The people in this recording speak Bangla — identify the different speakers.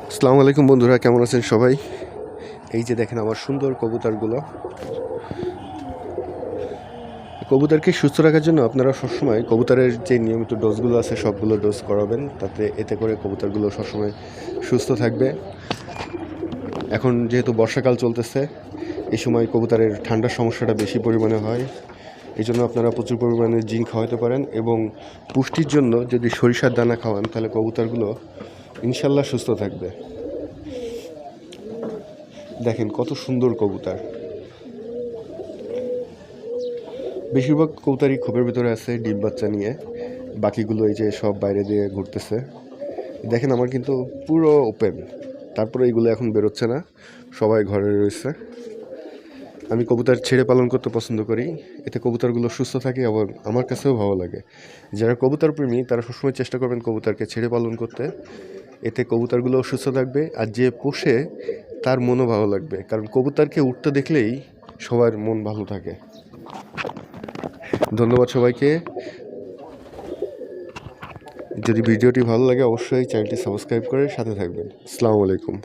Speaker 1: আসসালামু আলাইকুম বন্ধুরা, কেমন আছেন সবাই? এই যে দেখেন আমার সুন্দর কবুতরগুলো। কবুতরকে সুস্থ রাখার জন্য আপনারা সবসময় কবুতরের যে নিয়মিত ডোজগুলো আছে সবগুলো ডোজ করাবেন, এতে করে কবুতরগুলো সবসময় সুস্থ থাকবে। এখন যেহেতু বর্ষাকাল চলতেছে, এই সময় কবুতরের ঠান্ডার সমস্যাটা বেশি পরিমাণে হয়। এই জন্য আপনারা প্রচুর পরিমাণে জিঙ্ক খাওয়াতে পারেন, এবং পুষ্টির জন্য যদি সরিষার দানা খাওয়ান তাহলে কবুতরগুলো ইনশাল্লাহ সুস্থ থাকবে। দেখেন কত সুন্দর কবুতর। বেশিরভাগ কবুতরই খোপের ভিতরে আছে ডিম বাচ্চা নিয়ে, বাকিগুলো এই যে সব বাইরে দিয়ে ঘুরতেছে। দেখেন আমার কিন্তু পুরো ওপেন, তারপরে এইগুলো এখন বেরোচ্ছে না, সবাই ঘরে রয়েছে। আমি কবুতর ছেড়ে পালন করতে পছন্দ করি, এতে কবুতরগুলো সুস্থ থাকে এবং আমার কাছেও ভালো লাগে। যারা কবুতর প্রেমী তারা সবসময় চেষ্টা করবেন কবুতরকে ছেড়ে পালন করতে, এতে কবুতরগুলোও সুস্থ থাকবে আর যে পোষে তার মনও ভালো লাগবে, কারণ কবুতরকে উঠতে দেখলেই সবার মন ভালো থাকে। ধন্যবাদ সবাইকে। যদি ভিডিওটি ভালো লাগে অবশ্যই চ্যানেলটি সাবস্ক্রাইব করে সাথে থাকবেন। আসসালামু আলাইকুম।